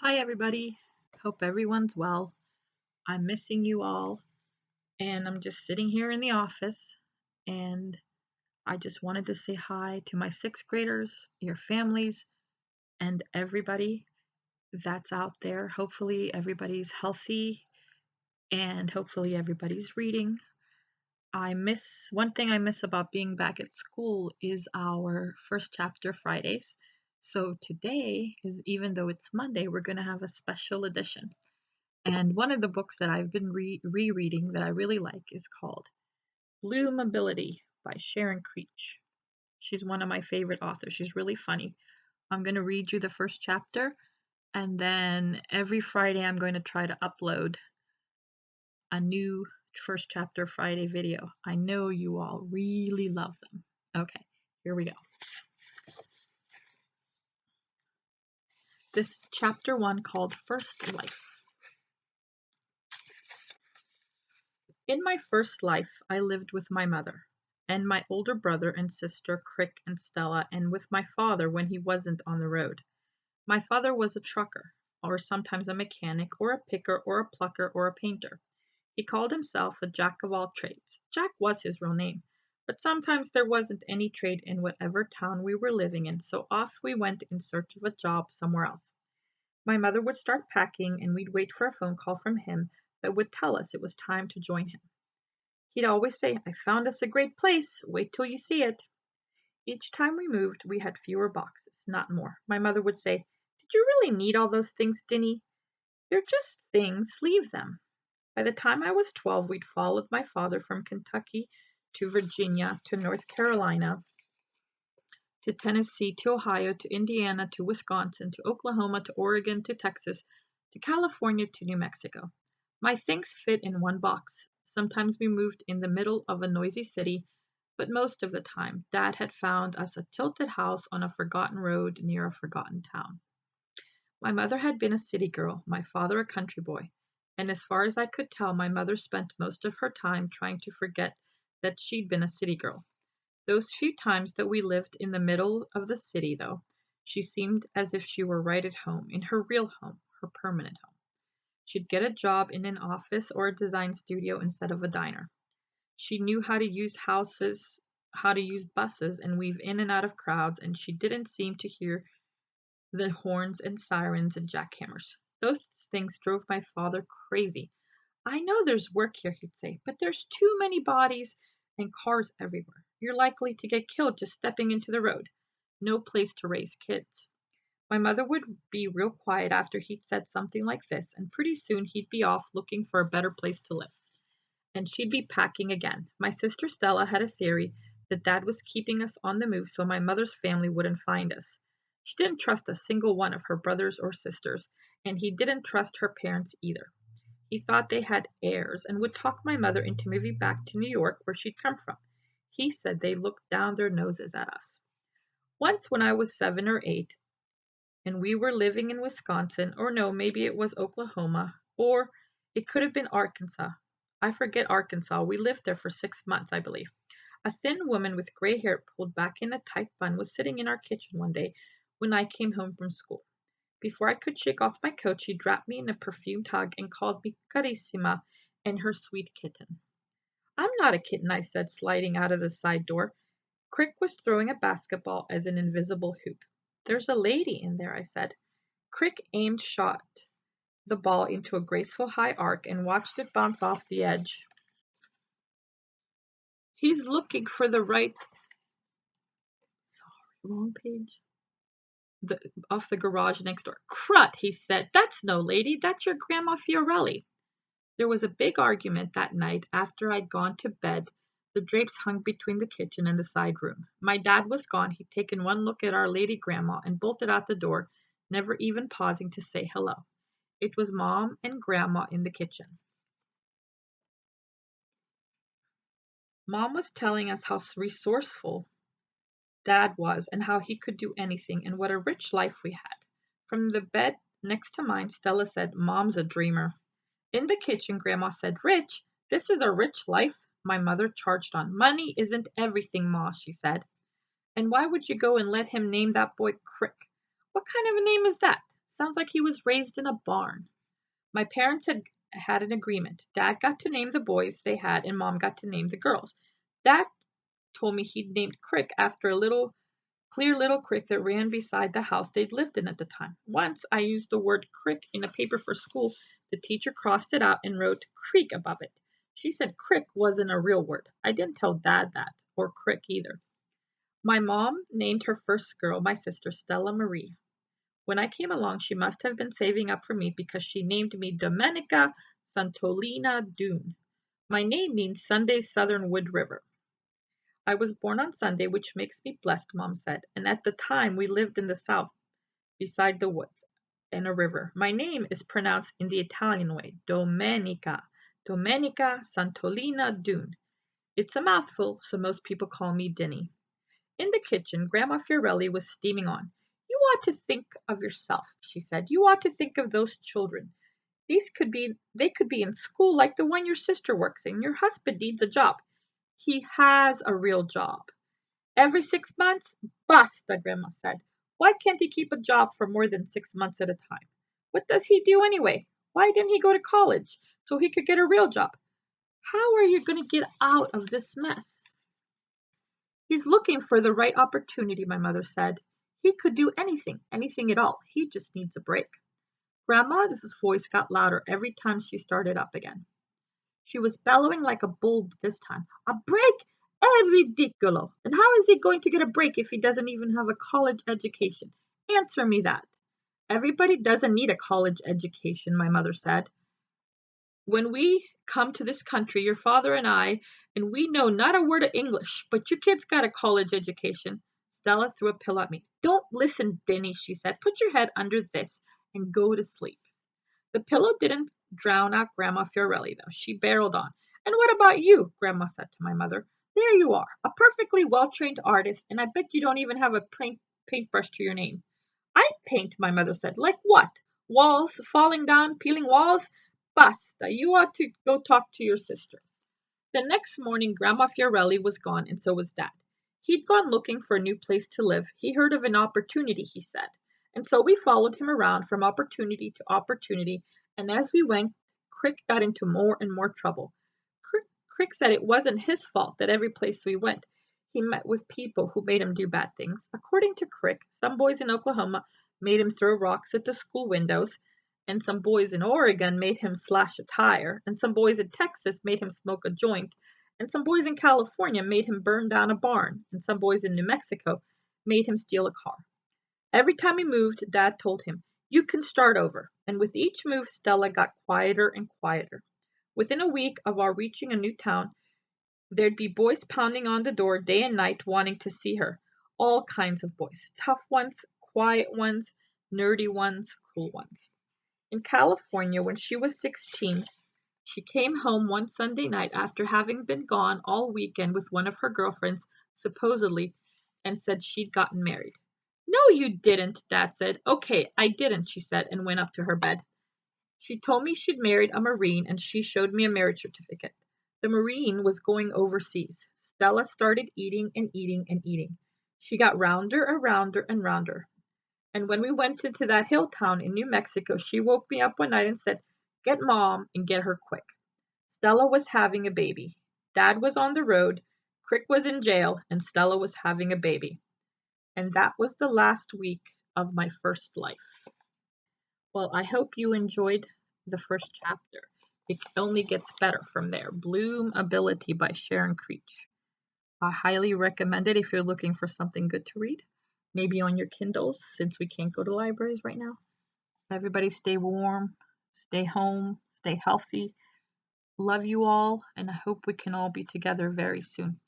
Hi, everybody. Hope everyone's well. I'm missing you all, and I'm just sitting here in the office, and I just wanted to say hi to my sixth graders, your families, and everybody that's out there. Hopefully, everybody's healthy, and hopefully, everybody's reading. One thing I miss about being back at school is our first chapter Fridays. So today is, even though it's Monday, we're going to have a special edition. And one of the books that I've been rereading that I really like is called Bloomability by Sharon Creech. She's one of my favorite authors. She's really funny. I'm going to read you the first chapter, and then every Friday I'm going to try to upload a new first chapter Friday video. I know you all really love them. Okay, here we go. This is chapter 1 called First Life. In my first life, I lived with my mother and my older brother and sister, Crick and Stella, and with my father when he wasn't on the road. My father was a trucker, or sometimes a mechanic, or a picker, or a plucker, or a painter. He called himself a jack of all trades. Jack was his real name, but sometimes there wasn't any trade in whatever town we were living in, so off we went in search of a job somewhere else. My mother would start packing, and we'd wait for a phone call from him that would tell us it was time to join him. He'd always say, "I found us a great place. Wait till you see it." Each time we moved, we had fewer boxes, not more. My mother would say, "Did you really need all those things, Dinny? They're just things. Leave them." By the time I was 12, we'd followed my father from Kentucky to Virginia to North Carolina to Tennessee to Ohio to Indiana to Wisconsin to Oklahoma to Oregon to Texas to California to New Mexico. My things fit in one box. Sometimes we moved in the middle of a noisy city, but most of the time, Dad had found us a tilted house on a forgotten road near a forgotten town. My mother had been a city girl, my father a country boy, and as far as I could tell, my mother spent most of her time trying to forget that she'd been a city girl. Those few times that we lived in the middle of the city, though, she seemed as if she were right at home, in her real home, her permanent home. She'd get a job in an office or a design studio instead of a diner. She knew how to use buses and weave in and out of crowds, and she didn't seem to hear the horns and sirens and jackhammers. Those things drove my father crazy. "I know there's work here," he'd say, "but there's too many bodies and cars everywhere. You're likely to get killed just stepping into the road. No place to raise kids." My mother would be real quiet after he'd said something like this, and pretty soon he'd be off looking for a better place to live. And she'd be packing again. My sister Stella had a theory that Dad was keeping us on the move so my mother's family wouldn't find us. She didn't trust a single one of her brothers or sisters, and he didn't trust her parents either. He thought they had heirs and would talk my mother into moving back to New York where she'd come from. He said they looked down their noses at us. Once when I was 7 or 8, and we were living in Wisconsin, or no, maybe it was Oklahoma, or it could have been Arkansas. I forget Arkansas. We lived there for 6 months, I believe. A thin woman with gray hair pulled back in a tight bun was sitting in our kitchen one day when I came home from school. Before I could shake off my coat, she wrapped me in a perfumed hug and called me Carissima and her sweet kitten. "I'm not a kitten," I said, sliding out of the side door. Crick was throwing a basketball as an invisible hoop. "There's a lady in there," I said. Crick shot the ball into a graceful high arc and watched it bounce off the edge. "He's looking for the right..." Sorry, wrong page. Off the garage next door. "Crud," he said. "That's no lady. That's your Grandma Fiorelli." There was a big argument that night after I'd gone to bed. The drapes hung between the kitchen and the side room. My dad was gone. He'd taken one look at our lady grandma and bolted out the door, never even pausing to say hello. It was Mom and Grandma in the kitchen. Mom was telling us how resourceful Dad was and how he could do anything and what a rich life we had. From the bed next to mine, Stella said, "Mom's a dreamer." In the kitchen, Grandma said, "Rich? This is a rich life." My mother charged on. "Money isn't everything, Ma," she said. "And why would you go and let him name that boy Crick? What kind of a name is that?" Sounds like he was raised in a barn. My parents had an agreement. Dad got to name the boys they had, and Mom got to name the girls. Dad told me he'd named Crick after a clear little creek that ran beside the house they'd lived in at the time. Once I used the word crick in a paper for school. The teacher crossed it out and wrote creek above it. She said crick wasn't a real word. I didn't tell Dad that, or crick either. My mom named her first girl, my sister, Stella Marie. When I came along, she must have been saving up for me because she named me Domenica Santolina Dune. My name means Sunday Southern Wood River. I was born on Sunday, which makes me blessed, Mom said, and at the time we lived in the South beside the woods and a river. My name is pronounced in the Italian way, Domenica. Domenica Santolina Dune. It's a mouthful, so most people call me Dinny. In the kitchen, Grandma Fiorelli was steaming on. You ought to think of yourself, she said. You ought to think of those children. They could be in school like the one your sister works in. Your husband needs a job. He has a real job. Every 6 months? Basta, Grandma said. Why can't he keep a job for more than 6 months at a time? What does he do anyway? Why didn't he go to college so he could get a real job? How are you going to get out of this mess? He's looking for the right opportunity, my mother said. He could do anything, anything at all. He just needs a break. Grandma's voice got louder every time she started up again. She was bellowing like a bull this time. A break? È ridicolo. And how is he going to get a break if he doesn't even have a college education? Answer me that. Everybody doesn't need a college education, my mother said. When we come to this country, your father and we know not a word of English, but you kids got a college education. Stella threw a pillow at me. Don't listen, Denny, she said. Put your head under this and go to sleep. The pillow didn't drown out Grandma Fiorelli, though. She barreled on. And what about you? Grandma said to my mother. There you are, a perfectly well-trained artist, and I bet you don't even have a paintbrush to your name. I paint, my mother said. Like what? Walls, falling down, peeling walls? Basta, you ought to go talk to your sister. The next morning Grandma Fiorelli was gone, and so was Dad. He'd gone looking for a new place to live. He heard of an opportunity, he said. And so we followed him around from opportunity to opportunity, and as we went, Crick got into more and more trouble. Crick said it wasn't his fault that every place we went, he met with people who made him do bad things. According to Crick, some boys in Oklahoma made him throw rocks at the school windows, and some boys in Oregon made him slash a tire, and some boys in Texas made him smoke a joint, and some boys in California made him burn down a barn, and some boys in New Mexico made him steal a car. Every time he moved, Dad told him, you can start over, and with each move Stella got quieter and quieter. Within a week of our reaching a new town, there'd be boys pounding on the door day and night wanting to see her. All kinds of boys. Tough ones, quiet ones, nerdy ones, cool ones. In California, when she was 16, she came home one Sunday night after having been gone all weekend with one of her girlfriends, supposedly, and said she'd gotten married. No, you didn't, Dad said. Okay, I didn't, she said, and went up to her bed. She told me she'd married a Marine, and she showed me a marriage certificate. The Marine was going overseas. Stella started eating and eating and eating. She got rounder and rounder and rounder. And when we went into that hill town in New Mexico, she woke me up one night and said, get Mom and get her quick. Stella was having a baby. Dad was on the road, Crick was in jail, and Stella was having a baby. And that was the last week of my first life. Well, I hope you enjoyed the first chapter. It only gets better from there. Bloomability by Sharon Creech. I highly recommend it if you're looking for something good to read. Maybe on your Kindles, since we can't go to libraries right now. Everybody stay warm, stay home, stay healthy. Love you all, and I hope we can all be together very soon.